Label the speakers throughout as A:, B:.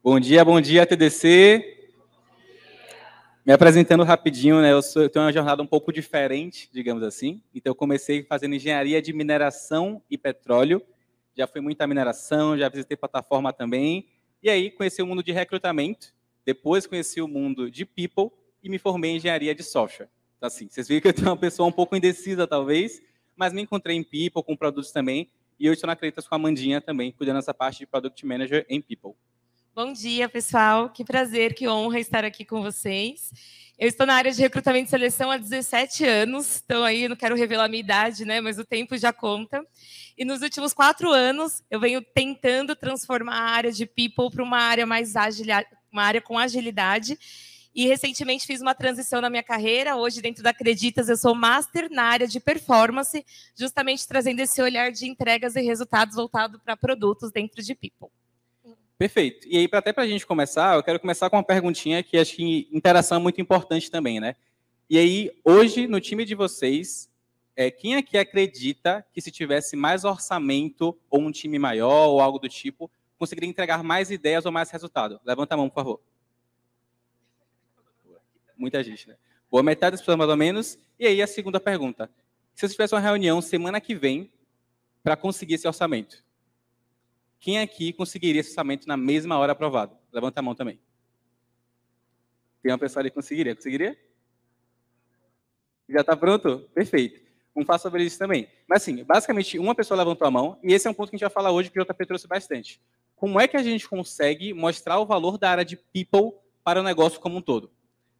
A: Bom dia, TDC. Me apresentando rapidinho, né? Eu tenho uma jornada um pouco diferente, digamos assim. Então, eu comecei fazendo engenharia de mineração e petróleo. Já fui muita mineração, já visitei plataforma também. E aí, conheci o mundo de recrutamento. Depois, conheci o mundo de people e me formei em engenharia de software. Então, assim, vocês viram que eu tenho uma pessoa um pouco indecisa, talvez, mas me encontrei em people, com produtos também. E eu estou na Acreditas com a Amandinha também, cuidando dessa parte de Product Manager em people.
B: Bom dia, pessoal. Que prazer, que honra estar aqui com vocês. Eu estou na área de recrutamento e seleção há 17 anos, então aí não quero revelar a minha idade, né? Mas o tempo já conta. E nos últimos 4 anos, eu venho tentando transformar a área de people para uma área mais ágil, uma área com agilidade. E recentemente fiz uma transição na minha carreira. Hoje, dentro da Acreditas, eu sou master na área de performance, justamente trazendo esse olhar de entregas e resultados voltado para produtos dentro de people.
A: Perfeito. E aí, até para a gente começar, eu quero começar com uma perguntinha que acho que interação é muito importante também, né? E aí, hoje, no time de vocês, quem aqui acredita que se tivesse mais orçamento, ou um time maior, ou algo do tipo, conseguiria entregar mais ideias ou mais resultado? Levanta a mão, por favor. Muita gente, né? Boa, metade das pessoas, mais ou menos. E aí, a segunda pergunta. Se você tivesse uma reunião semana que vem para conseguir esse orçamento, quem aqui conseguiria esse orçamento na mesma hora aprovado? Levanta a mão também. Tem uma pessoa ali que conseguiria? Conseguiria? Já está pronto? Perfeito. Vamos falar sobre isso também. Mas, assim, basicamente, uma pessoa levantou a mão, e esse é um ponto que a gente vai falar hoje, que o JP trouxe bastante. Como é que a gente consegue mostrar o valor da área de people para o negócio como um todo?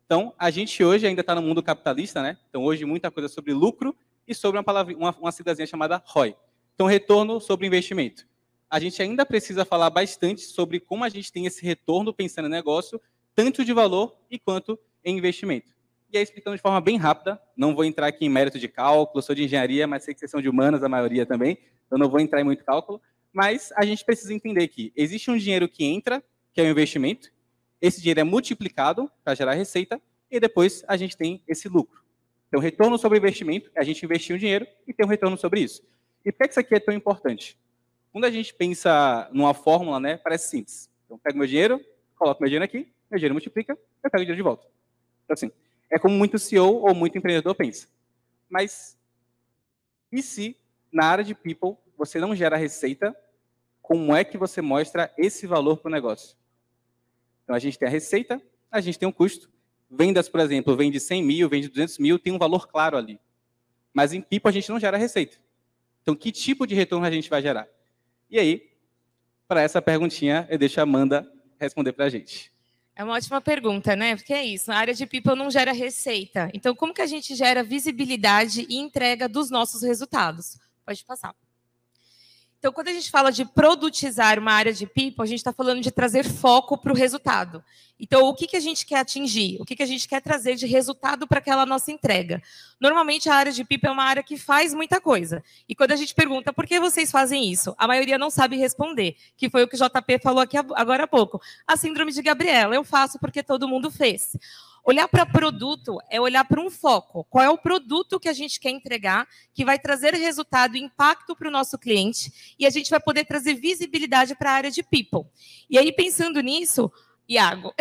A: Então, a gente hoje ainda está no mundo capitalista, né? Então, hoje, muita coisa sobre lucro e sobre uma siglazinha chamada ROI. Então, retorno sobre investimento. A gente ainda precisa falar bastante sobre como a gente tem esse retorno pensando em negócio, tanto de valor e quanto em investimento. E aí, explicando de forma bem rápida, não vou entrar aqui em mérito de cálculo, sou de engenharia, mas sei que vocês são de humanas, a maioria também, então não vou entrar em muito cálculo, mas a gente precisa entender que existe um dinheiro que entra, que é o investimento, esse dinheiro é multiplicado para gerar receita, e depois a gente tem esse lucro. Então, retorno sobre investimento é a gente investir o dinheiro e ter um retorno sobre isso. E por que isso aqui é tão importante? Quando a gente pensa numa fórmula, né, parece simples. Então, pego meu dinheiro, coloco meu dinheiro aqui, meu dinheiro multiplica, eu pego o dinheiro de volta. Então, assim, é como muito CEO ou muito empreendedor pensa. Mas, e se na área de people você não gera receita, como é que você mostra esse valor para o negócio? Então, a gente tem a receita, a gente tem um custo. Vendas, por exemplo, vende 100 mil, vende 200 mil, tem um valor claro ali. Mas em people a gente não gera receita. Então, que tipo de retorno a gente vai gerar? E aí, para essa perguntinha, eu deixo a Amanda responder para a gente.
B: É uma ótima pergunta, né? Porque é isso, a área de people não gera receita. Então, como que a gente gera visibilidade e entrega dos nossos resultados? Pode passar. Então, quando a gente fala de produtizar uma área de people, a gente está falando de trazer foco para o resultado. Então, o que a gente quer atingir? O que a gente quer trazer de resultado para aquela nossa entrega? Normalmente, a área de people é uma área que faz muita coisa. E quando a gente pergunta por que vocês fazem isso, a maioria não sabe responder, que foi o que o JP falou aqui agora há pouco. A síndrome de Gabriela, eu faço porque todo mundo fez. Olhar para produto é olhar para um foco. Qual é o produto que a gente quer entregar, que vai trazer resultado e impacto para o nosso cliente, e a gente vai poder trazer visibilidade para a área de people. E aí, pensando nisso, Iago,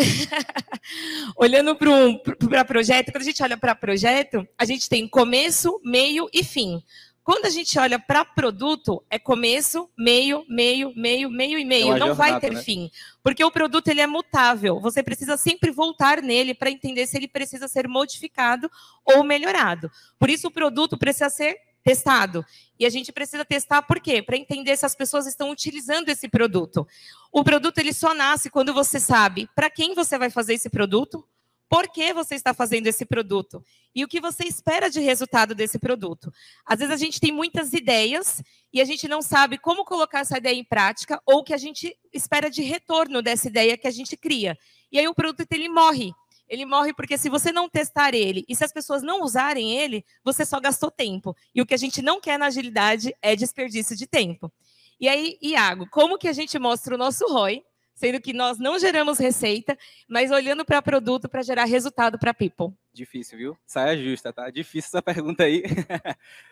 B: olhando para projeto, quando a gente olha para projeto, a gente tem começo, meio e fim. Quando a gente olha para produto, é começo, meio, meio, meio, meio e meio. Não vai ter fim. Porque o produto ele é mutável. Você precisa sempre voltar nele para entender se ele precisa ser modificado ou melhorado. Por isso, o produto precisa ser testado. E a gente precisa testar por quê? Para entender se as pessoas estão utilizando esse produto. O produto ele só nasce quando você sabe para quem você vai fazer esse produto, por que você está fazendo esse produto e o que você espera de resultado desse produto. Às vezes a gente tem muitas ideias e a gente não sabe como colocar essa ideia em prática ou o que a gente espera de retorno dessa ideia que a gente cria. E aí o produto ele morre. Ele morre porque se você não testar ele e se as pessoas não usarem ele, você só gastou tempo. E o que a gente não quer na agilidade é desperdício de tempo. E aí, Iago, como que a gente mostra o nosso ROI, sendo que nós não geramos receita, mas olhando para produto para gerar resultado para people?
A: Difícil, viu? Saia justa, tá? Difícil essa pergunta aí.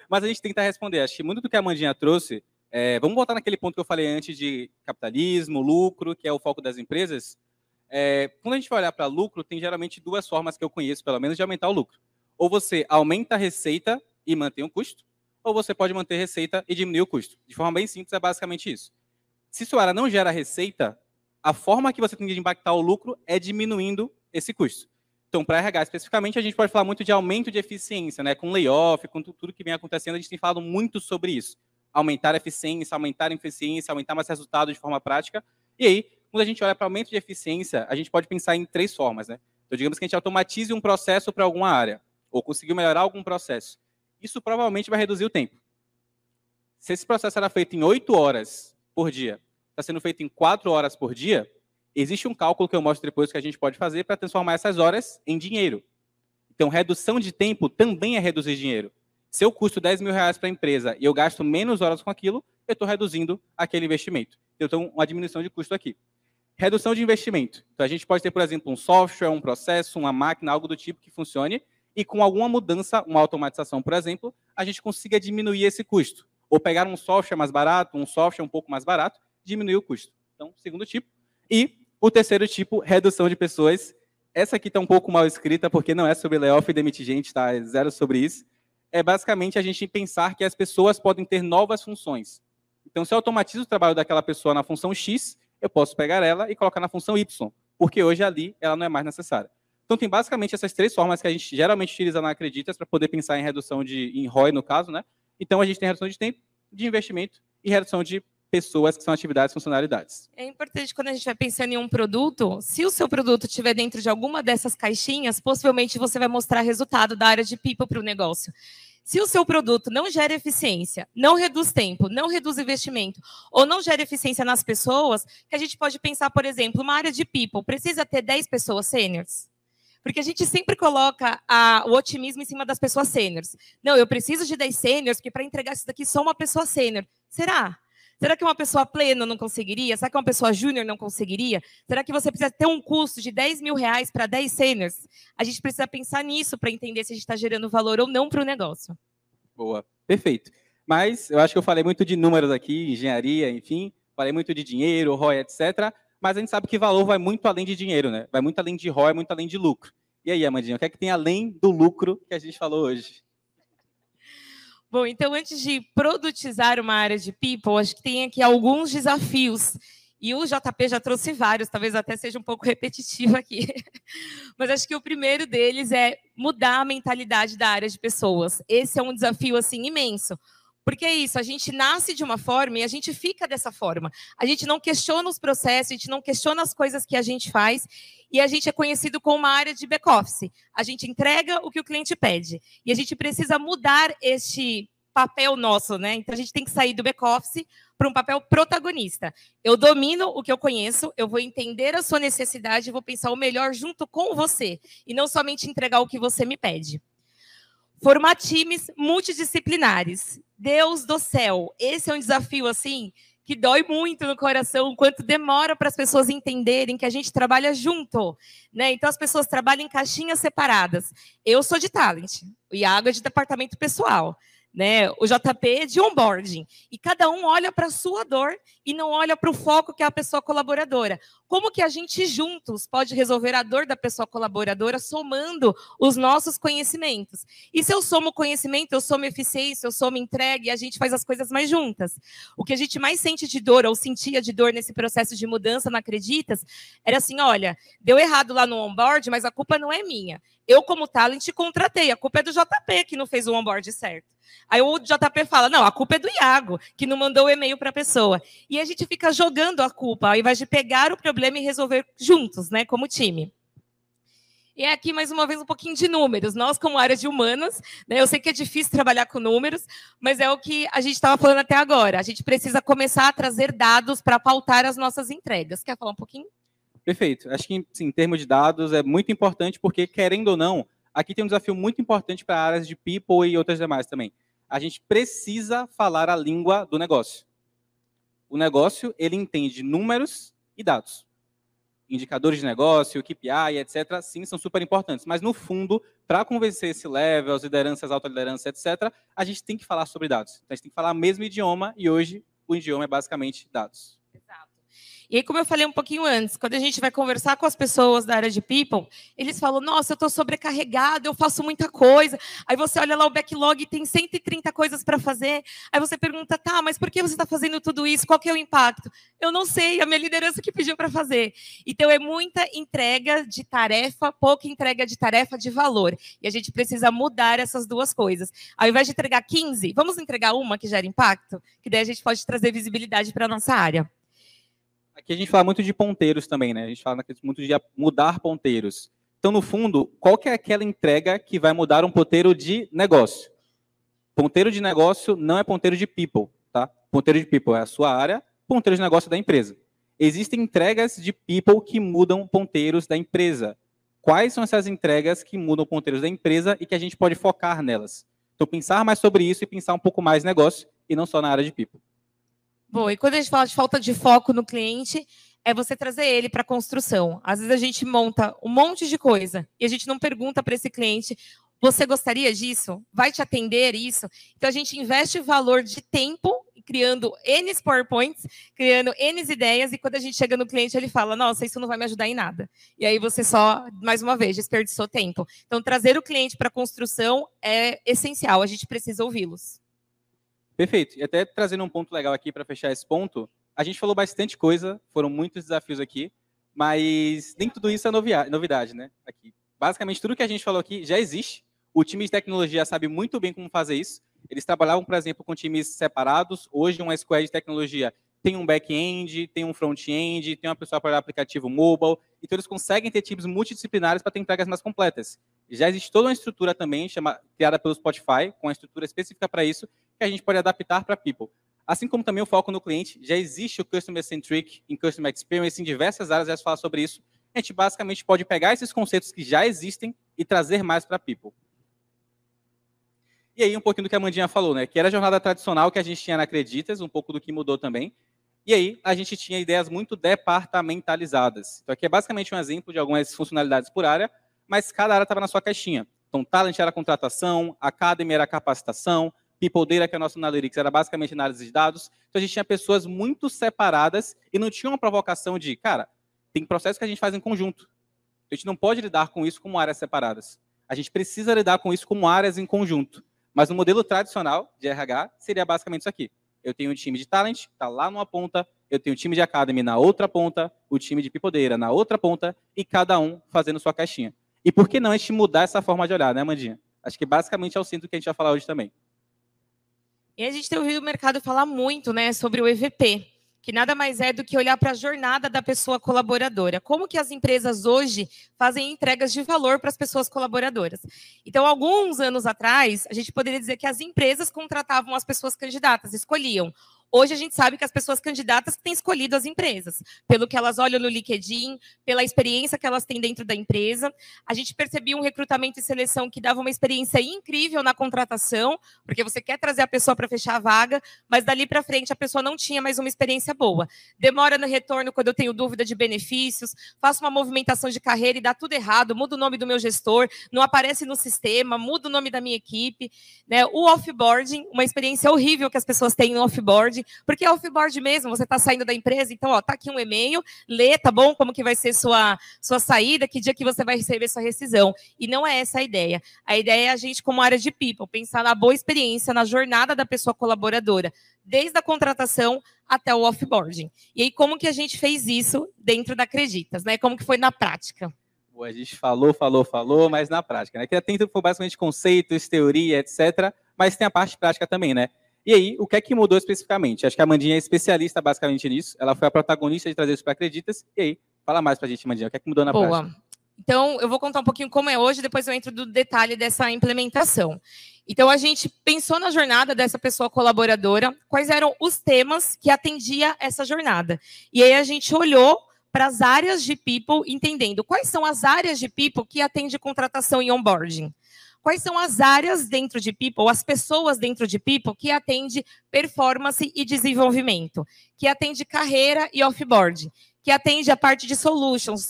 A: Mas a gente tenta responder. Acho que muito do que a Amandinha trouxe, vamos voltar naquele ponto que eu falei antes de capitalismo, lucro, que é o foco das empresas. Quando a gente vai olhar para lucro, tem geralmente duas formas que eu conheço, pelo menos, de aumentar o lucro. Ou você aumenta a receita e mantém o custo, ou você pode manter a receita e diminuir o custo. De forma bem simples, é basicamente isso. Se sua área não gera receita, a forma que você tem de impactar o lucro é diminuindo esse custo. Então, para RH especificamente, a gente pode falar muito de aumento de eficiência, né? Com layoff, com tudo que vem acontecendo, a gente tem falado muito sobre isso. Aumentar a eficiência, aumentar mais resultado de forma prática. E aí, quando a gente olha para aumento de eficiência, a gente pode pensar em três formas, né? Então, digamos que a gente automatize um processo para alguma área, ou conseguiu melhorar algum processo. Isso provavelmente vai reduzir o tempo. Se esse processo era feito em 8 horas por dia, está sendo feito em 4 horas por dia, existe um cálculo que eu mostro depois que a gente pode fazer para transformar essas horas em dinheiro. Então, redução de tempo também é reduzir dinheiro. Se eu custo 10 mil reais para a empresa e eu gasto menos horas com aquilo, eu estou reduzindo aquele investimento. Eu tenho uma diminuição de custo aqui. Redução de investimento. Então, a gente pode ter, por exemplo, um software, um processo, uma máquina, algo do tipo que funcione, e com alguma mudança, uma automatização, por exemplo, a gente consiga diminuir esse custo. Ou pegar um software mais barato, um software um pouco mais barato, diminuir o custo. Então, segundo tipo. E o terceiro tipo, redução de pessoas. Essa aqui está um pouco mal escrita, porque não é sobre layoff e demitir gente, tá? É zero sobre isso. É basicamente a gente pensar que as pessoas podem ter novas funções. Então, se eu automatizo o trabalho daquela pessoa na função X, eu posso pegar ela e colocar na função Y, porque hoje ali ela não é mais necessária. Então, tem basicamente essas três formas que a gente geralmente utiliza na Acreditas para poder pensar em redução em ROI, no caso, né? Então, a gente tem redução de tempo, de investimento e redução de pessoas, que são atividades e funcionalidades.
B: É importante, quando a gente vai pensando em um produto, se o seu produto estiver dentro de alguma dessas caixinhas, possivelmente você vai mostrar resultado da área de people para o negócio. Se o seu produto não gera eficiência, não reduz tempo, não reduz investimento, ou não gera eficiência nas pessoas, que a gente pode pensar, por exemplo, uma área de people precisa ter 10 pessoas sêniores? Porque a gente sempre coloca o otimismo em cima das pessoas sêniores. Não, eu preciso de 10 sêniores, porque para entregar isso daqui só uma pessoa sênior. Será? Será que uma pessoa plena não conseguiria? Será que uma pessoa júnior não conseguiria? Será que você precisa ter um custo de 10 mil reais para 10 sêniors? A gente precisa pensar nisso para entender se a gente está gerando valor ou não para o negócio.
A: Boa, perfeito. Mas eu acho que eu falei muito de números aqui, engenharia, enfim, falei muito de dinheiro, ROI, etc. Mas a gente sabe que valor vai muito além de dinheiro, né? Vai muito além de ROI, muito além de lucro. E aí, Amandinha, o que é que tem além do lucro que a gente falou hoje?
B: Bom, então, antes de produtizar uma área de people, acho que tem aqui alguns desafios. E o JP já trouxe vários, talvez até seja um pouco repetitivo aqui. Mas acho que o primeiro deles é mudar a mentalidade da área de pessoas. Esse é um desafio, assim, imenso. Porque é isso, a gente nasce de uma forma e a gente fica dessa forma. A gente não questiona os processos, a gente não questiona as coisas que a gente faz, e a gente é conhecido como uma área de back-office. A gente entrega o que o cliente pede. E a gente precisa mudar este papel nosso, né? Então, a gente tem que sair do back-office para um papel protagonista. Eu domino o que eu conheço, eu vou entender a sua necessidade, vou pensar o melhor junto com você, e não somente entregar o que você me pede. Formar times multidisciplinares. Deus do céu, esse é um desafio, assim, que dói muito no coração, o quanto demora para as pessoas entenderem que a gente trabalha junto, né? Então, as pessoas trabalham em caixinhas separadas. Eu sou de talent, o Iago é de departamento pessoal, né? O JP é de onboarding. E cada um olha para a sua dor e não olha para o foco que é a pessoa colaboradora. Como que a gente juntos pode resolver a dor da pessoa colaboradora somando os nossos conhecimentos? E se eu somo conhecimento, eu somo eficiência, eu somo entrega e a gente faz as coisas mais juntas. O que a gente mais sente de dor ou sentia de dor nesse processo de mudança, não acreditas? Era assim, olha, deu errado lá no onboard, mas a culpa não é minha. Eu, como talent, contratei. A culpa é do JP, que não fez o onboard certo. Aí o JP fala, não, a culpa é do Iago, que não mandou o e-mail para a pessoa. E a gente fica jogando a culpa, ao invés de pegar o problema e resolver juntos, né, como time. E aqui, mais uma vez, um pouquinho de números. Nós, como área de humanas, né, eu sei que é difícil trabalhar com números, mas é o que a gente estava falando até agora. A gente precisa começar a trazer dados para pautar as nossas entregas. Quer falar um pouquinho?
A: Perfeito. Acho que, sim, em termos de dados, é muito importante, porque, querendo ou não, aqui tem um desafio muito importante para áreas de people e outras demais também. A gente precisa falar a língua do negócio. O negócio, ele entende números e dados. Indicadores de negócio, KPI, etc., sim, são super importantes. Mas, no fundo, para convencer esse level, as lideranças, alta liderança, etc., a gente tem que falar sobre dados. Então, a gente tem que falar o mesmo idioma, e hoje o idioma é basicamente dados.
B: Exato. E aí, como eu falei um pouquinho antes, quando a gente vai conversar com as pessoas da área de People, eles falam, nossa, eu estou sobrecarregado, eu faço muita coisa. Aí você olha lá o backlog e tem 130 coisas para fazer. Aí você pergunta, tá, mas por que você está fazendo tudo isso? Qual que é o impacto? Eu não sei, a minha liderança que pediu para fazer. Então, é muita entrega de tarefa, pouca entrega de tarefa de valor. E a gente precisa mudar essas duas coisas. Ao invés de entregar 15, vamos entregar uma que gera impacto? Que daí a gente pode trazer visibilidade para a nossa área.
A: Aqui a gente fala muito de ponteiros também, né? A gente fala muito de mudar ponteiros. Então, no fundo, qual que é aquela entrega que vai mudar um ponteiro de negócio? Ponteiro de negócio não é ponteiro de people, tá? Ponteiro de people é a sua área, ponteiro de negócio é da empresa. Existem entregas de people que mudam ponteiros da empresa. Quais são essas entregas que mudam ponteiros da empresa e que a gente pode focar nelas? Então, pensar mais sobre isso e pensar um pouco mais negócio e não só na área de people.
B: Bom, e quando a gente fala de falta de foco no cliente, é você trazer ele para a construção. Às vezes a gente monta um monte de coisa e a gente não pergunta para esse cliente, você gostaria disso? Vai te atender isso? Então a gente investe valor de tempo criando N PowerPoints, criando N ideias, e quando a gente chega no cliente, ele fala, nossa, isso não vai me ajudar em nada. E aí você só, mais uma vez, desperdiçou tempo. Então, trazer o cliente para a construção é essencial, a gente precisa ouvi-los.
A: Perfeito. E até trazendo um ponto legal aqui para fechar esse ponto, a gente falou bastante coisa, foram muitos desafios aqui, mas nem tudo isso é novidade, né? Aqui. Basicamente, tudo que a gente falou aqui já existe. O time de tecnologia sabe muito bem como fazer isso. Eles trabalhavam, por exemplo, com times separados. Hoje, uma squad de tecnologia tem um back-end, tem um front-end, tem uma pessoa para o aplicativo mobile. Então, eles conseguem ter times multidisciplinares para ter entregas mais completas. Já existe toda uma estrutura também, criada pelo Spotify, com uma estrutura específica para isso, que a gente pode adaptar para People. Assim como também o foco no cliente, já existe o Customer Centric em Customer Experience, em diversas áreas, já se fala sobre isso. A gente basicamente pode pegar esses conceitos que já existem e trazer mais para People. E aí, um pouquinho do que a Amandinha falou, né? Que era a jornada tradicional que a gente tinha na Acreditas, um pouco do que mudou também. E aí, a gente tinha ideias muito departamentalizadas. Então, aqui é basicamente um exemplo de algumas funcionalidades por área, mas cada área estava na sua caixinha. Então, Talent era contratação, Academy era capacitação, People Data, que é a nossa Analytics, era basicamente análise de dados. Então, a gente tinha pessoas muito separadas e não tinha uma provocação de, cara, tem processos que a gente faz em conjunto. A gente não pode lidar com isso como áreas separadas. A gente precisa lidar com isso como áreas em conjunto. Mas no modelo tradicional de RH, seria basicamente isso aqui. Eu tenho um time de Talent, que está lá numa ponta, eu tenho um time de Academy na outra ponta, o time de People Data na outra ponta, e cada um fazendo sua caixinha. E por que não a gente mudar essa forma de olhar, né, Amandinha? Acho que basicamente é o centro que a gente vai falar hoje também.
B: E a gente tem ouvido o mercado falar muito, né, sobre o EVP, que nada mais é do que olhar para a jornada da pessoa colaboradora. Como que as empresas hoje fazem entregas de valor para as pessoas colaboradoras? Então, alguns anos atrás, a gente poderia dizer que as empresas contratavam as pessoas candidatas, escolhiam. Hoje a gente sabe que as pessoas candidatas têm escolhido as empresas, pelo que elas olham no LinkedIn, pela experiência que elas têm dentro da empresa. A gente percebia um recrutamento e seleção que dava uma experiência incrível na contratação, porque você quer trazer a pessoa para fechar a vaga, mas dali para frente a pessoa não tinha mais uma experiência boa. Demora no retorno quando eu tenho dúvida de benefícios, faço uma movimentação de carreira e dá tudo errado, muda o nome do meu gestor, não aparece no sistema, muda o nome da minha equipe. Né? O offboarding, uma experiência horrível que as pessoas têm no offboarding, porque é offboard mesmo, você está saindo da empresa, então, ó, tá aqui um e-mail, lê, tá bom? Como que vai ser sua saída, que dia que você vai receber sua rescisão. E não é essa a ideia. A ideia é a gente, como área de people, pensar na boa experiência, na jornada da pessoa colaboradora, desde a contratação até o offboarding. E aí, como que a gente fez isso dentro da Acreditas, né? Como que foi na prática?
A: A gente falou, mas na prática, né? Que até foi basicamente conceitos, teoria, etc., mas tem a parte prática também, né? E aí, o que é que mudou especificamente? Acho que a Amandinha é especialista basicamente nisso. Ela foi a protagonista de trazer isso para Acreditas. E aí, fala mais para a gente, Amandinha. O que é que mudou na prática?
B: Então, eu vou contar um pouquinho como é hoje, depois eu entro no detalhe dessa implementação. Então, a gente pensou na jornada dessa pessoa colaboradora, quais eram os temas que atendia essa jornada. E aí, a gente olhou para as áreas de people, entendendo quais são as áreas de people que atende contratação e onboarding. Quais são as áreas dentro de People, as pessoas dentro de People que atende performance e desenvolvimento, que atende carreira e offboard, que atende a parte de solutions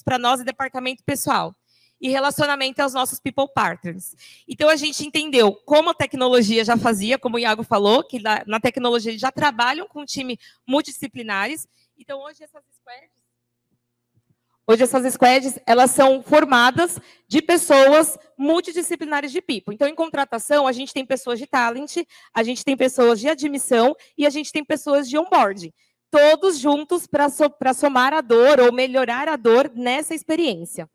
B: para nós e departamento pessoal, e relacionamento aos nossos People Partners. Então, a gente entendeu como a tecnologia já fazia, como o Iago falou, que na tecnologia eles já trabalham com time multidisciplinares, Então, hoje essas squads, elas são formadas de pessoas multidisciplinares de people. Então, em contratação, a gente tem pessoas de talent, a gente tem pessoas de admissão e a gente tem pessoas de onboarding. Todos juntos para somar a dor ou melhorar a dor nessa experiência.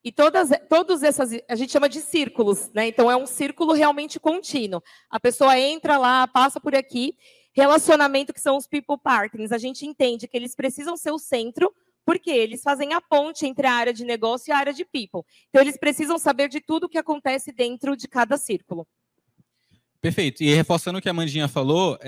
B: E todas essas, a gente chama de círculos, né? Então, é um círculo realmente contínuo. A pessoa entra lá, passa por aqui. Relacionamento, que são os people partners, a gente entende que eles precisam ser o centro, porque eles fazem a ponte entre a área de negócio e a área de people. Então, eles precisam saber de tudo o que acontece dentro de cada círculo.
A: Perfeito. E reforçando o que a Mandinha falou,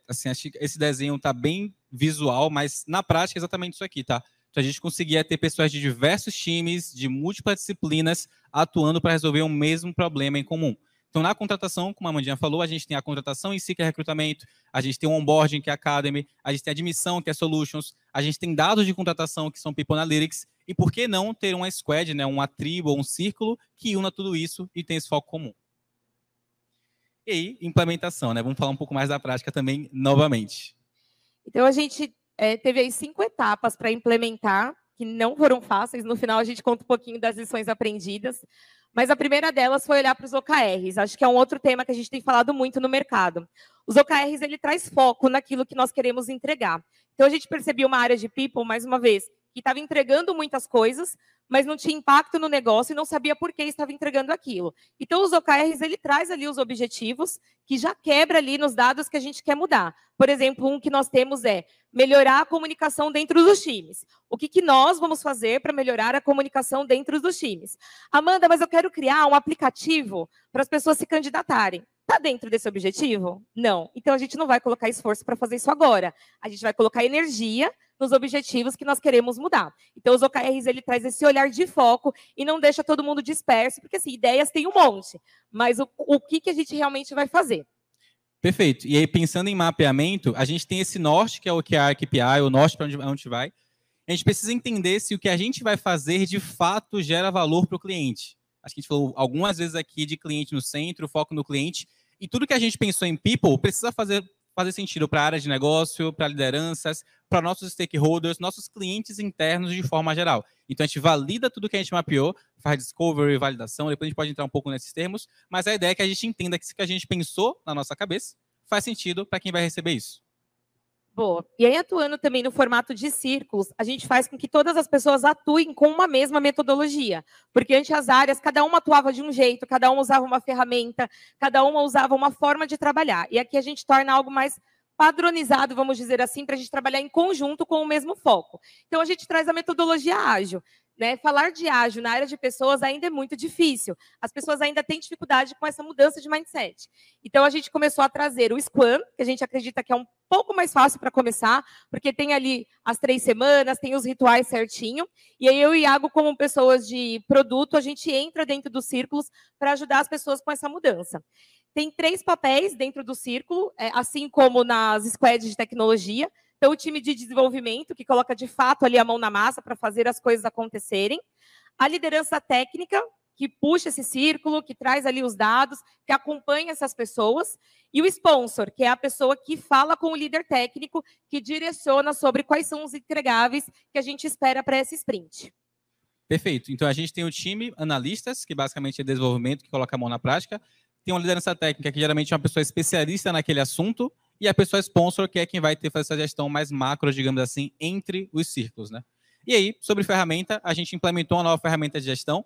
A: assim, acho que esse desenho está bem visual, mas na prática é exatamente isso aqui, tá? Então, a gente conseguia ter pessoas de diversos times, de múltiplas disciplinas, atuando para resolver o mesmo problema em comum. Então, na contratação, como a Mandinha falou, a gente tem a contratação em si, que é recrutamento, a gente tem o onboarding, que é Academy, a gente tem a admissão, que é Solutions, a gente tem dados de contratação, que são People Analytics, e por que não ter uma squad, né, uma tribo ou um círculo que una tudo isso e tem esse foco comum. E aí, implementação, né? Vamos falar um pouco mais da prática também, novamente.
B: Então, a gente teve aí 5 etapas para implementar, que não foram fáceis. No final, a gente conta um pouquinho das lições aprendidas. Mas a primeira delas foi olhar para os OKRs. Acho que é um outro tema que a gente tem falado muito no mercado. Os OKRs, ele traz foco naquilo que nós queremos entregar. Então, a gente percebeu uma área de people, mais uma vez, que estava entregando muitas coisas, mas não tinha impacto no negócio e não sabia por que estava entregando aquilo. Então, os OKRs, ele traz ali os objetivos, que já quebra ali nos dados que a gente quer mudar. Por exemplo, um que nós temos é melhorar a comunicação dentro dos times. O que nós vamos fazer para melhorar a comunicação dentro dos times? Amanda, mas eu quero criar um aplicativo para as pessoas se candidatarem. Está dentro desse objetivo? Não. Então, a gente não vai colocar esforço para fazer isso agora. A gente vai colocar energia nos objetivos que nós queremos mudar. Então, os OKRs, ele traz esse olhar de foco e não deixa todo mundo disperso, porque, assim, ideias tem um monte, mas o que a gente realmente vai fazer?
A: Perfeito. E aí, pensando em mapeamento, a gente tem esse norte, que é o OKR, KPI, o norte para onde vai. A gente precisa entender se o que a gente vai fazer, de fato, gera valor para o cliente. Acho que a gente falou algumas vezes aqui de cliente no centro, foco no cliente, e tudo que a gente pensou em people precisa fazer sentido para a área de negócio, para lideranças, para nossos stakeholders, nossos clientes internos de forma geral. Então, a gente valida tudo que a gente mapeou, faz discovery, validação, depois a gente pode entrar um pouco nesses termos, mas a ideia é que a gente entenda que isso que a gente pensou na nossa cabeça faz sentido para quem vai receber isso.
B: Boa. E aí, atuando também no formato de círculos, a gente faz com que todas as pessoas atuem com uma mesma metodologia. Porque antes as áreas, cada uma atuava de um jeito, cada uma usava uma ferramenta, cada uma usava uma forma de trabalhar. E aqui a gente torna algo mais padronizado, vamos dizer assim, para a gente trabalhar em conjunto com o mesmo foco. Então, a gente traz a metodologia ágil. Né? Falar de ágil na área de pessoas ainda é muito difícil. As pessoas ainda têm dificuldade com essa mudança de mindset. Então, a gente começou a trazer o Scrum, que a gente acredita que é um pouco mais fácil para começar, porque tem ali as 3 semanas, tem os rituais certinho. E aí, eu e Iago, como pessoas de produto, a gente entra dentro dos círculos para ajudar as pessoas com essa mudança. Tem 3 papéis dentro do círculo, assim como nas squads de tecnologia. Então, o time de desenvolvimento, que coloca de fato ali a mão na massa para fazer as coisas acontecerem. A liderança técnica, que puxa esse círculo, que traz ali os dados, que acompanha essas pessoas. E o sponsor, que é a pessoa que fala com o líder técnico, que direciona sobre quais são os entregáveis que a gente espera para esse sprint.
A: Perfeito. Então, a gente tem o time analistas, que basicamente é desenvolvimento, que coloca a mão na prática. Tem uma liderança técnica, que geralmente é uma pessoa especialista naquele assunto. E a pessoa sponsor, que é quem vai ter fazer essa gestão mais macro, digamos assim, entre os círculos, né? E aí, sobre ferramenta, a gente implementou uma nova ferramenta de gestão.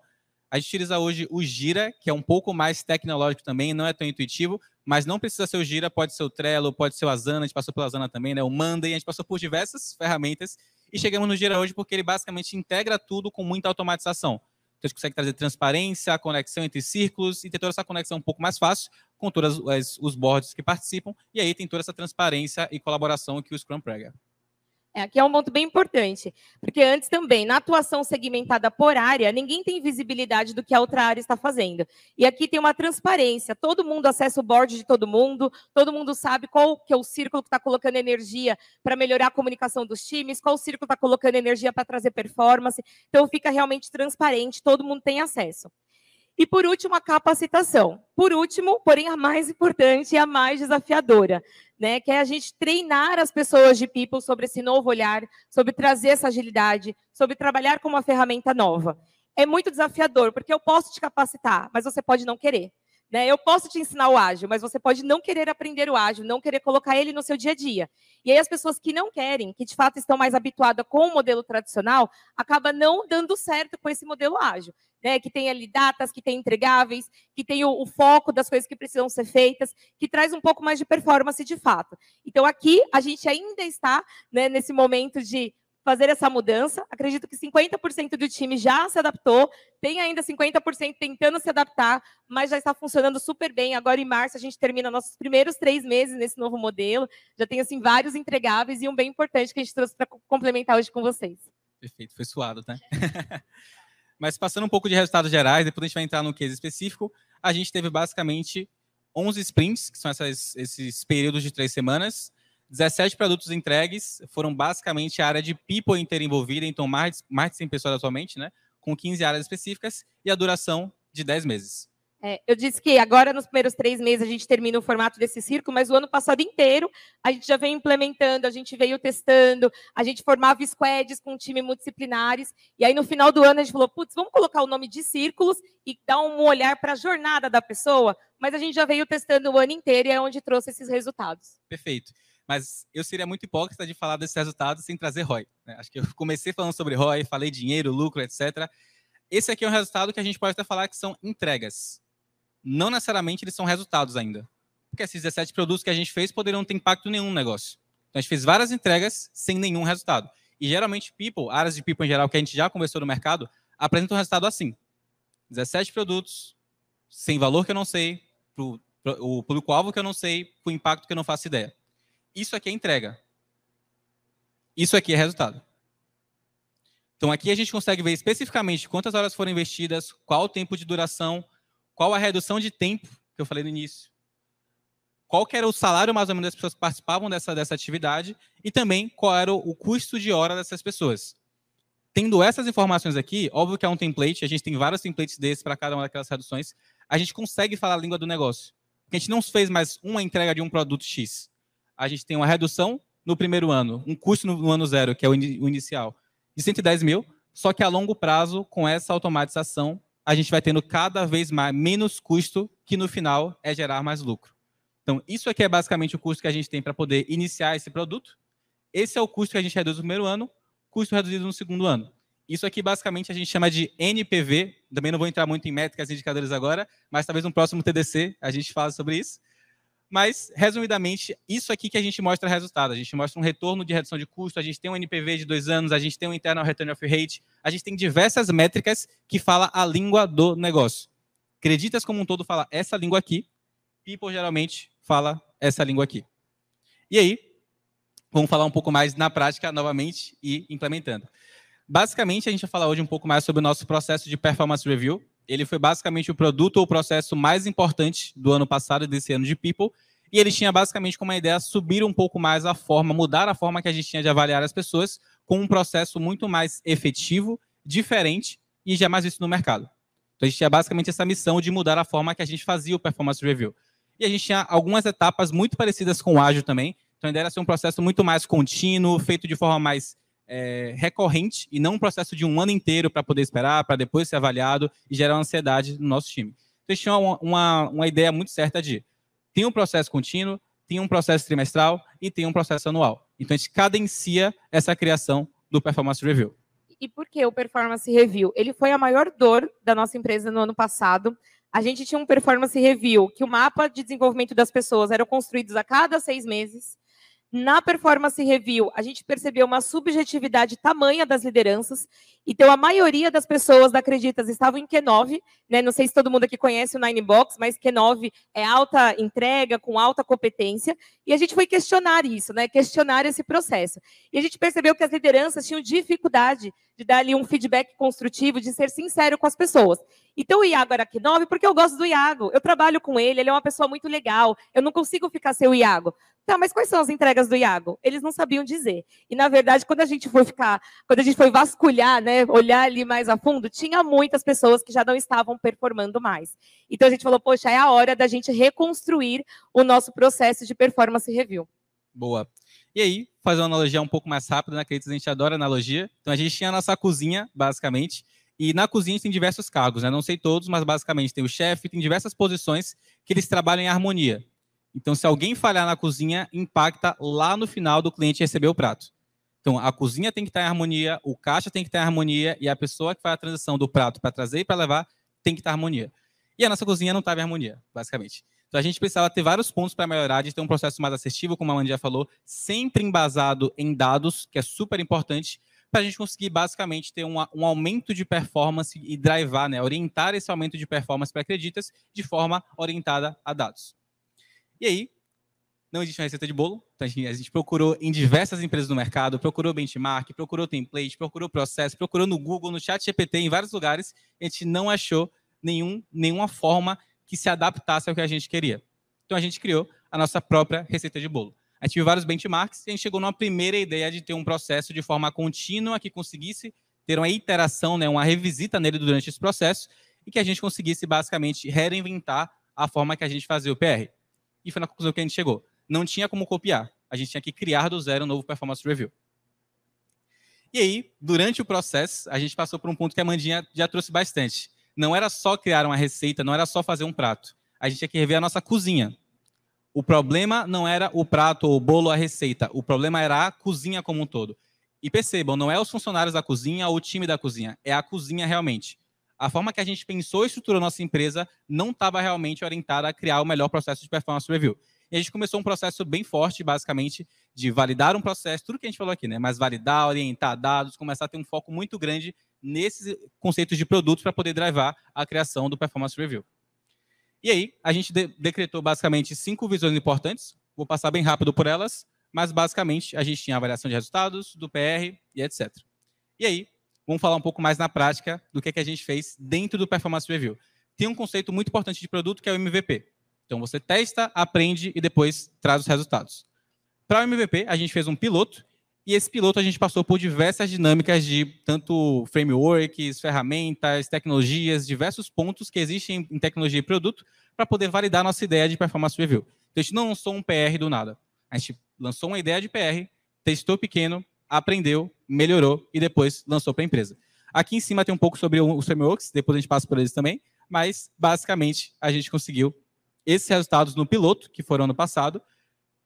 A: A gente utiliza hoje o Gira, que é um pouco mais tecnológico também, não é tão intuitivo, mas não precisa ser o Gira, pode ser o Trello, pode ser o Asana, a gente passou pela Asana também, né? O Monday, a gente passou por diversas ferramentas e chegamos no Gira hoje porque ele basicamente integra tudo com muita automatização. Então, a gente consegue trazer transparência, a conexão entre círculos e ter toda essa conexão um pouco mais fácil com todos os boards que participam. E aí tem toda essa transparência e colaboração que o Scrum prega.
B: Aqui é um ponto bem importante, porque antes também, na atuação segmentada por área, ninguém tem visibilidade do que a outra área está fazendo. E aqui tem uma transparência, todo mundo acessa o board de todo mundo sabe qual que é o círculo que está colocando energia para melhorar a comunicação dos times, qual o círculo está colocando energia para trazer performance. Então, fica realmente transparente, todo mundo tem acesso. E, por último, a capacitação. Por último, porém a mais importante e a mais desafiadora, né, que é a gente treinar as pessoas de People sobre esse novo olhar, sobre trazer essa agilidade, sobre trabalhar com uma ferramenta nova. É muito desafiador, porque eu posso te capacitar, mas você pode não querer. Né? Eu posso te ensinar o ágil, mas você pode não querer aprender o ágil, não querer colocar ele no seu dia a dia. E aí as pessoas que não querem, que de fato estão mais habituadas com o modelo tradicional, acaba não dando certo com esse modelo ágil. Né? Que tem ali datas, que tem entregáveis, que tem o foco das coisas que precisam ser feitas, que traz um pouco mais de performance de fato. Então aqui a gente ainda está, né, nesse momento de fazer essa mudança. Acredito que 50% do time já se adaptou, tem ainda 50% tentando se adaptar, mas já está funcionando super bem. Agora, em março, a gente termina nossos primeiros 3 meses nesse novo modelo. Já tem assim, vários entregáveis e um bem importante que a gente trouxe para complementar hoje com vocês.
A: Perfeito, foi suado, né? Mas passando um pouco de resultados gerais, depois a gente vai entrar no case específico, a gente teve basicamente 11 sprints, que são esses períodos de 3 semanas, 17 produtos entregues, foram basicamente a área de People inteira envolvida, então mais de 100 pessoas atualmente, né, com 15 áreas específicas e a duração de 10 meses.
B: Eu disse que agora, nos primeiros 3 meses, a gente termina o formato desse círculo, mas o ano passado inteiro a gente já veio implementando, a gente veio testando, a gente formava squads com um time multidisciplinares, e aí no final do ano a gente falou, putz, vamos colocar o nome de círculos e dar um olhar para a jornada da pessoa, mas a gente já veio testando o ano inteiro e é onde trouxe esses resultados.
A: Perfeito. Mas eu seria muito hipócrita de falar desses resultados sem trazer ROI. Né? Acho que eu comecei falando sobre ROI, falei dinheiro, lucro, etc. Esse aqui é um resultado que a gente pode até falar que são entregas. Não necessariamente eles são resultados ainda. Porque esses 17 produtos que a gente fez poderiam não ter impacto nenhum no negócio. Então a gente fez várias entregas sem nenhum resultado. E geralmente People, áreas de People em geral que a gente já conversou no mercado, apresentam um resultado assim. 17 produtos, sem valor que eu não sei, o público-alvo que eu não sei, o impacto que eu não faço ideia. Isso aqui é entrega. Isso aqui é resultado. Então, aqui a gente consegue ver especificamente quantas horas foram investidas, qual o tempo de duração, qual a redução de tempo, que eu falei no início, qual que era o salário, mais ou menos, das pessoas que participavam dessa atividade e também qual era o custo de hora dessas pessoas. Tendo essas informações aqui, óbvio que é um template, a gente tem vários templates desses para cada uma daquelas reduções, a gente consegue falar a língua do negócio. Porque a gente não fez mais uma entrega de um produto X. A gente tem uma redução no primeiro ano, um custo no ano 0, que é o inicial, de 110 mil, só que a longo prazo, com essa automatização, a gente vai tendo cada vez menos custo, que no final é gerar mais lucro. Então, isso aqui é basicamente o custo que a gente tem para poder iniciar esse produto. Esse é o custo que a gente reduz no primeiro ano, custo reduzido no segundo ano. Isso aqui, basicamente, a gente chama de NPV. Também não vou entrar muito em métricas e indicadores agora, mas talvez no próximo TDC a gente fale sobre isso. Mas, resumidamente, isso aqui que a gente mostra resultado. A gente mostra um retorno de redução de custo, a gente tem um NPV de 2 anos, a gente tem um Internal Return of Rate, a gente tem diversas métricas que falam a língua do negócio. Creditas como um todo fala essa língua aqui, People geralmente fala essa língua aqui. E aí, vamos falar um pouco mais na prática novamente e implementando. Basicamente, a gente vai falar hoje um pouco mais sobre o nosso processo de Performance Review. Ele foi basicamente o produto ou o processo mais importante do ano passado e desse ano de People. E ele tinha basicamente como uma ideia subir um pouco mais a forma, mudar a forma que a gente tinha de avaliar as pessoas com um processo muito mais efetivo, diferente e jamais visto no mercado. Então, a gente tinha basicamente essa missão de mudar a forma que a gente fazia o Performance Review. E a gente tinha algumas etapas muito parecidas com o ágil também. Então, a ideia era ser um processo muito mais contínuo, feito de forma mais recorrente e não um processo de um ano inteiro para poder esperar, para depois ser avaliado e gerar ansiedade no nosso time. Então, a gente tinha uma ideia muito certa de tem um processo contínuo, tem um processo trimestral e tem um processo anual. Então, a gente cadencia essa criação do Performance Review.
B: E por que o Performance Review? Ele foi a maior dor da nossa empresa no ano passado. A gente tinha um Performance Review que o mapa de desenvolvimento das pessoas eram construídos a cada 6 meses. Na Performance Review, a gente percebeu uma subjetividade tamanha das lideranças. Então, a maioria das pessoas da Acreditas estavam em Q9. Né? Não sei se todo mundo aqui conhece o Ninebox, mas Q9 é alta entrega, com alta competência. E a gente foi questionar isso, né? Questionar esse processo. E a gente percebeu que as lideranças tinham dificuldade de dar ali um feedback construtivo, de ser sincero com as pessoas. Então, o Iago era Q9 porque eu gosto do Iago. Eu trabalho com ele, ele é uma pessoa muito legal. Eu não consigo ficar sem o Iago. Tá, mas quais são as entregas do Iago? Eles não sabiam dizer. E, na verdade, quando a gente foi vasculhar, né, olhar ali mais a fundo, tinha muitas pessoas que já não estavam performando mais. Então, a gente falou, poxa, é a hora da gente reconstruir o nosso processo de performance review.
A: Boa. E aí, fazer uma analogia um pouco mais rápida, né, Cleiton? A gente adora analogia. Então, a gente tinha a nossa cozinha, basicamente, e na cozinha a gente tem diversos cargos, né? Não sei todos, mas basicamente tem o chefe, tem diversas posições que eles trabalham em harmonia. Então, se alguém falhar na cozinha, impacta lá no final do cliente receber o prato. Então, a cozinha tem que estar em harmonia, o caixa tem que estar em harmonia e a pessoa que faz a transição do prato para trazer e para levar tem que estar em harmonia. E a nossa cozinha não estava em harmonia, basicamente. Então, a gente precisava ter vários pontos para melhorar, de ter um processo mais assertivo, como a Amandinha falou, sempre embasado em dados, que é super importante, para a gente conseguir, basicamente, ter um aumento de performance e drivar, né, orientar esse aumento de performance para acreditas de forma orientada a dados. E aí, não existe uma receita de bolo, então a gente procurou em diversas empresas do mercado, procurou benchmark, procurou template, procurou processo, procurou no Google, no ChatGPT, em vários lugares, a gente não achou nenhuma forma que se adaptasse ao que a gente queria. Então, a gente criou a nossa própria receita de bolo. A gente viu vários benchmarks e a gente chegou numa primeira ideia de ter um processo de forma contínua que conseguisse ter uma iteração, né, uma revisita nele durante esse processo e que a gente conseguisse, basicamente, reinventar a forma que a gente fazia o PR. E foi na conclusão que a gente chegou. Não tinha como copiar. A gente tinha que criar do zero um novo Performance Review. E aí, durante o processo, a gente passou por um ponto que a Amandinha já trouxe bastante. Não era só criar uma receita, não era só fazer um prato. A gente tinha que rever a nossa cozinha. O problema não era o prato, o bolo, a receita. O problema era a cozinha como um todo. E percebam, não é os funcionários da cozinha ou o time da cozinha. É a cozinha realmente. A forma que a gente pensou e estruturou a nossa empresa não estava realmente orientada a criar o melhor processo de Performance Review. E a gente começou um processo bem forte, basicamente, de validar um processo, tudo que a gente falou aqui, né? Mas validar, orientar dados, começar a ter um foco muito grande nesses conceitos de produtos para poder drivar a criação do Performance Review. E aí, a gente decretou, basicamente, 5 visões importantes. Vou passar bem rápido por elas, mas, basicamente, a gente tinha a avaliação de resultados, do PR e etc. E aí, vamos falar um pouco mais na prática do que a gente fez dentro do Performance Review. Tem um conceito muito importante de produto, que é o MVP. Então, você testa, aprende e depois traz os resultados. Para o MVP, a gente fez um piloto, e esse piloto a gente passou por diversas dinâmicas de tanto frameworks, ferramentas, tecnologias, diversos pontos que existem em tecnologia e produto para poder validar a nossa ideia de Performance Review. Então, a gente não lançou um PR do nada. A gente lançou uma ideia de PR, testou pequeno, aprendeu, melhorou e depois lançou para a empresa. Aqui em cima tem um pouco sobre os frameworks, depois a gente passa por eles também, mas, basicamente, a gente conseguiu esses resultados no piloto, que foram ano passado.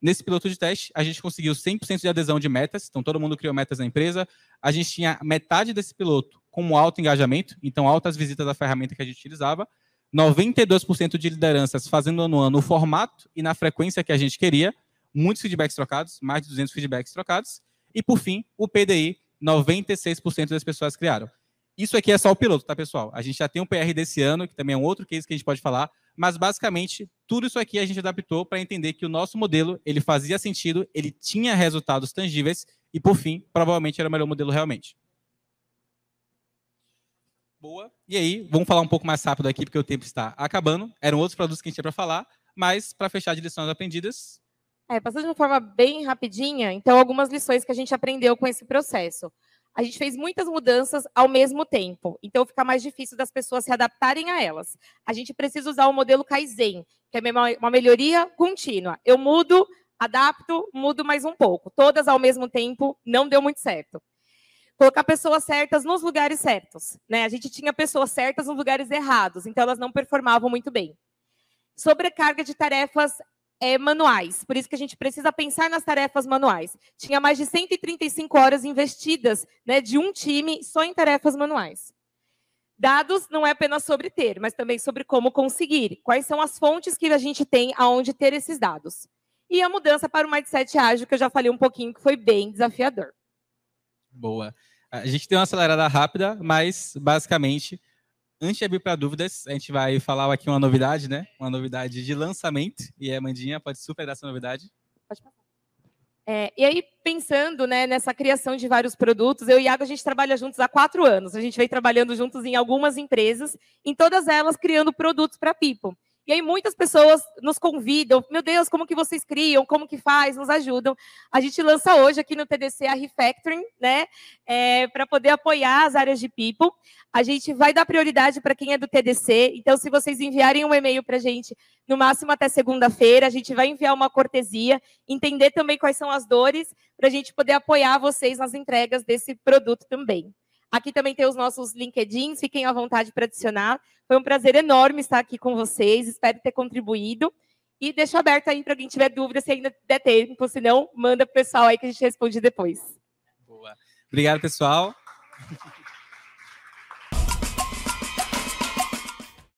A: Nesse piloto de teste, a gente conseguiu 100% de adesão de metas, então todo mundo criou metas na empresa. A gente tinha metade desse piloto com alto engajamento, então altas visitas da ferramenta que a gente utilizava, 92% de lideranças fazendo no ano o formato e na frequência que a gente queria, muitos feedbacks trocados, mais de 200 feedbacks trocados, e por fim, o PDI, 96% das pessoas criaram. Isso aqui é só o piloto, tá, pessoal? A gente já tem um PR desse ano, que também é um outro case que a gente pode falar, mas, basicamente, tudo isso aqui a gente adaptou para entender que o nosso modelo ele fazia sentido, ele tinha resultados tangíveis e, por fim, provavelmente era o melhor modelo realmente. Boa. E aí, vamos falar um pouco mais rápido aqui, porque o tempo está acabando. Eram outros produtos que a gente tinha para falar, mas, para fechar de lições aprendidas...
B: Passando de uma forma bem rapidinha, então, algumas lições que a gente aprendeu com esse processo. A gente fez muitas mudanças ao mesmo tempo, então fica mais difícil das pessoas se adaptarem a elas. A gente precisa usar o modelo Kaizen, que é uma melhoria contínua. Eu mudo, adapto, mudo mais um pouco. Todas ao mesmo tempo não deu muito certo. Colocar pessoas certas nos lugares certos, né? A gente tinha pessoas certas nos lugares errados, então elas não performavam muito bem. Sobrecarga de tarefas manuais, por isso que a gente precisa pensar nas tarefas manuais. Tinha mais de 135 horas investidas, né, de um time só em tarefas manuais. Dados não é apenas sobre ter, mas também sobre como conseguir. Quais são as fontes que a gente tem aonde ter esses dados. E a mudança para o mindset ágil, que eu já falei um pouquinho, que foi bem desafiador.
A: Boa. A gente deu uma acelerada rápida, mas, basicamente... Antes de abrir para dúvidas, a gente vai falar aqui uma novidade, né? Uma novidade de lançamento. E a Amandinha pode super dar essa novidade.
B: Pode passar. E aí, pensando, né, nessa criação de vários produtos, eu e Iago, a gente trabalha juntos há 4 anos. A gente vem trabalhando juntos em algumas empresas, em todas elas criando produtos para a People. E aí muitas pessoas nos convidam, meu Deus, como que vocês criam, como que faz, nos ajudam. A gente lança hoje aqui no TDC a Refactoring, né, para poder apoiar as áreas de People. A gente vai dar prioridade para quem é do TDC, então se vocês enviarem um e-mail para a gente, no máximo até segunda-feira, a gente vai enviar uma cortesia, entender também quais são as dores, para a gente poder apoiar vocês nas entregas desse produto também. Aqui também tem os nossos LinkedIns, fiquem à vontade para adicionar. Foi um prazer enorme estar aqui com vocês, espero ter contribuído. E deixo aberto aí para quem tiver dúvida, se ainda der tempo, se não, manda para o pessoal aí que a gente responde depois.
A: Boa. Obrigado, pessoal.